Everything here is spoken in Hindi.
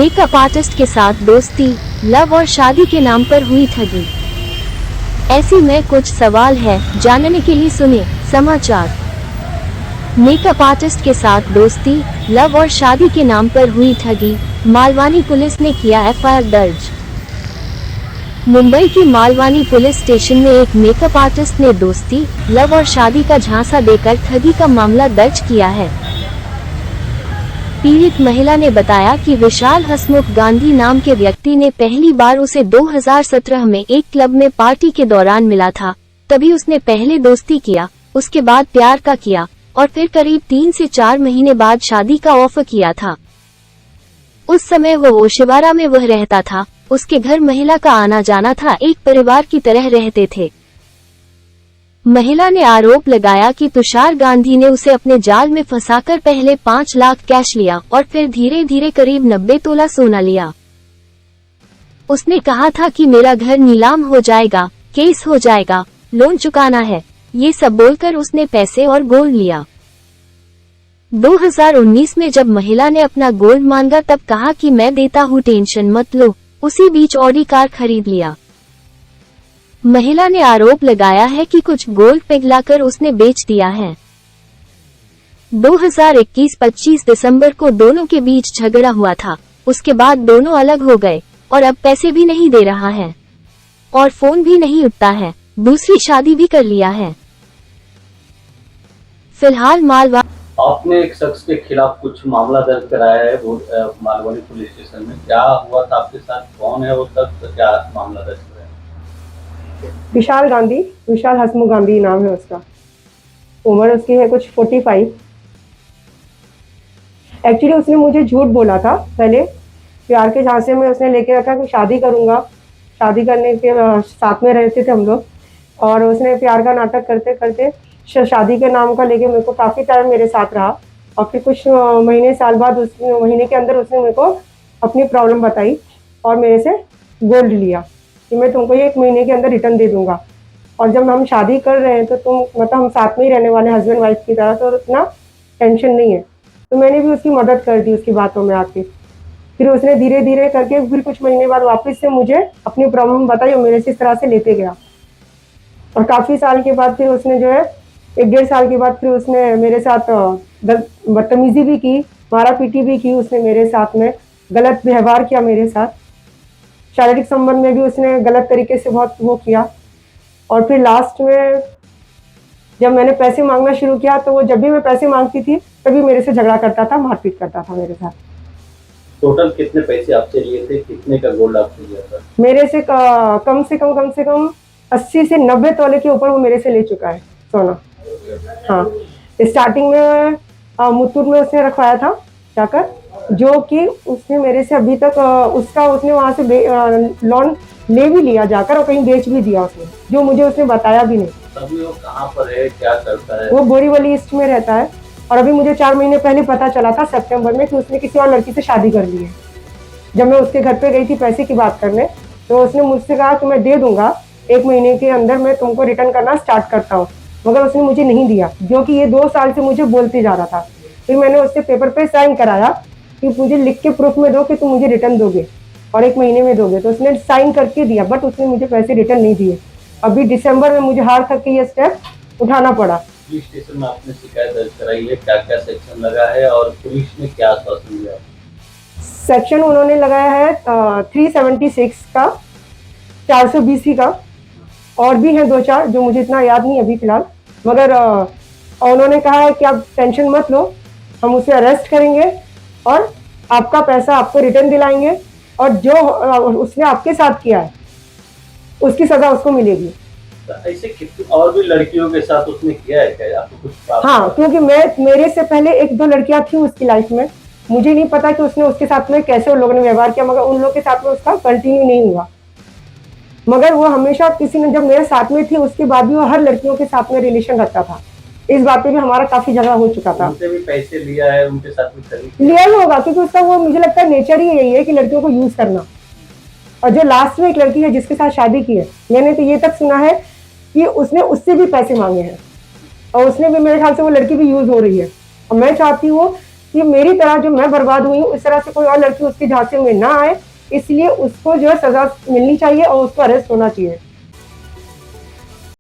मेकअप आर्टिस्ट के साथ दोस्ती, लव और शादी के नाम पर हुई ठगी। ऐसी में कुछ सवाल है, जानने के लिए सुने समाचार। मेकअप आर्टिस्ट के साथ दोस्ती, लव और शादी के नाम पर हुई ठगी, मालवानी पुलिस ने किया एफआईआर दर्ज। मुंबई की मालवानी पुलिस स्टेशन में एक मेकअप आर्टिस्ट ने दोस्ती, लव और शादी का झांसा देकर ठगी का मामला दर्ज किया है। पीड़ित महिला ने बताया कि विशाल हसमुख गांधी नाम के व्यक्ति ने पहली बार उसे 2017 में एक क्लब में पार्टी के दौरान मिला था। तभी उसने पहले दोस्ती किया, उसके बाद प्यार का किया और फिर करीब 3 से 4 महीने बाद शादी का ऑफर किया था। उस समय वो ओशिवारा में वह रहता था, उसके घर महिला का आना जाना था, एक परिवार की तरह रहते थे। महिला ने आरोप लगाया कि तुषार गांधी ने उसे अपने जाल में फंसाकर पहले 5 लाख कैश लिया और फिर धीरे धीरे करीब 90 तोला सोना लिया। उसने कहा था कि मेरा घर नीलाम हो जाएगा, केस हो जाएगा, लोन चुकाना है, ये सब बोलकर उसने पैसे और गोल्ड लिया। 2019 में जब महिला ने अपना गोल्ड मांगा तब कहा कि मैं देता हूँ, टेंशन मत लो। उसी बीच ऑडी कार खरीद लिया। महिला ने आरोप लगाया है कि कुछ गोल्ड पिघलाकर उसने बेच दिया है। 2021-25 दिसंबर को दोनों के बीच झगड़ा हुआ था, उसके बाद दोनों अलग हो गए और अब पैसे भी नहीं दे रहा है और फोन भी नहीं उठता है, दूसरी शादी भी कर लिया है। फिलहाल आपने एक शख्स के खिलाफ कुछ मामला दर्ज कराया है वो मालवानी पुलिस स्टेशन में, क्या हुआ था आपके साथ, कौन है वो शख्स, क्या मामला दर्ज कराया? विशाल गांधी, विशाल हसमुख गांधी नाम है उसका। उम्र उसकी है कुछ 45। एक्चुअली उसने मुझे झूठ बोला था पहले, प्यार के झांसे में उसने लेके रखा कि शादी करूंगा। शादी करने के साथ में रहते थे हम लोग और उसने प्यार का नाटक करते करते शादी के नाम का लेके मेरे को काफ़ी टाइम मेरे साथ रहा और फिर कुछ महीने साल बाद उस महीने के अंदर उसने मेरे को अपनी प्रॉब्लम बताई और मेरे से गोल्ड लिया कि मैं तुमको ये 1 महीने के अंदर रिटर्न दे दूंगा। और जब हम शादी कर रहे हैं तो तुम मतलब हम साथ में ही रहने वाले हस्बैंड वाइफ की तरह, तो इतना टेंशन नहीं है। तो मैंने भी उसकी मदद कर दी उसकी बातों में आके। फिर उसने धीरे धीरे करके फिर कुछ महीने बाद वापस से मुझे अपनी प्रॉब्लम बताई और मेरे से इस तरह से लेते गया। और काफ़ी साल के बाद फिर उसने जो है 1-1.5 साल के बाद फिर उसने मेरे साथ बदतमीजी भी की, मारा पीटी भी की उसने मेरे साथ में, गलत व्यवहार किया मेरे साथ, शारीरिक संबंध में भी उसने गलत तरीके से बहुत वो किया। और फिर लास्ट में जब मैंने पैसे मांगना शुरू किया तो वो जब भी मैं पैसे मांगती थी तभी मेरे से झगड़ा करता था, मारपीट करता था मेरे साथ। टोटल कितने पैसे आपसे लिए थे, कितने का गोल्ड आपसे लिया था? मेरे से कम से कम 80 से 90 तोले के ऊपर वो मेरे से ले चुका है सोना। हाँ, स्टार्टिंग में मुत्तूर में उसने रखवाया था जाकर, जो कि उसने मेरे से अभी तक उसने वहाँ से लोन ले भी लिया जाकर और कहीं बेच भी दिया उसने, जो मुझे उसने बताया भी नहीं। अभी वो कहाँ पर है, क्या करता है? वो बोरीवली ईस्ट में रहता है और अभी मुझे 4 महीने पहले पता चला था सितंबर में कि उसने किसी और लड़की से शादी कर ली है। जब मैं उसके घर पे गई थी पैसे की बात करने तो उसने मुझसे कहा कि मैं दे दूंगा, 1 महीने के अंदर मैं तुमको रिटर्न करना स्टार्ट करता हूँ, मगर उसने मुझे नहीं दिया, जो कि ये 2 साल से मुझे बोलते जा रहा था। फिर मैंने उससे पेपर पे साइन कराया कि मुझे लिख के प्रूफ में दो कि तुम मुझे रिटर्न दोगे और 1 महीने में दोगे, तो उसने साइन करके दिया, बट उसने मुझे पैसे रिटर्न नहीं दिए। अभी दिसंबर में मुझे हार थक के ये स्टेप उठाना पड़ा। पुलिस स्टेशन में आपने शिकायत दर्ज कराई है, क्या क्या सेक्शन लगा है और पुलिस ने क्या आश्वासन दिया? सेक्शन उन्होंने लगाया है 376 का, 420 का, और भी हैं 2-4 जो मुझे इतना याद नहीं अभी फिलहाल, मगर उन्होंने कहा है कि आप टेंशन मत लो, हम उसे अरेस्ट करेंगे और आपका पैसा आपको रिटर्न दिलाएंगे और जो उसने आपके साथ किया है उसकी सजा उसको मिलेगी। ऐसे कितनी और भी लड़कियों के साथ उसने किया है क्या, आपको कुछ? हाँ, क्योंकि मेरे से पहले 1-2 लड़कियां थी उसकी लाइफ में, मुझे नहीं पता कि उसने उसके साथ में कैसे उन लोगों ने व्यवहार किया, मगर उन लोगों के साथ में उसका कंटिन्यू नहीं हुआ। मगर वो हमेशा किसी ने, जब मेरे साथ में थी उसके बाद भी वो हर लड़कियों के साथ में रिलेशन रखता था। इस बात पे भी हमारा काफी झगड़ा हो चुका था। उनसे भी पैसे लिया है, उनके साथ भी लिया ही होगा, क्योंकि उसका वो मुझे लगता है नेचर ही यही है कि लड़कियों को यूज करना। और जो लास्ट में एक लड़की है जिसके साथ शादी की है, मैंने तो ये तक सुना है कि उसने उससे भी पैसे मांगे हैं और उसने भी, मेरे ख्याल से वो लड़की भी यूज हो रही है। और मैं चाहती हूँ कि मेरी तरह जो मैं बर्बाद हुई हूँ इस तरह से कोई और लड़की उसकी झांसे में ना आए, इसलिए उसको जो है सजा मिलनी चाहिए और उसको अरेस्ट होना चाहिए।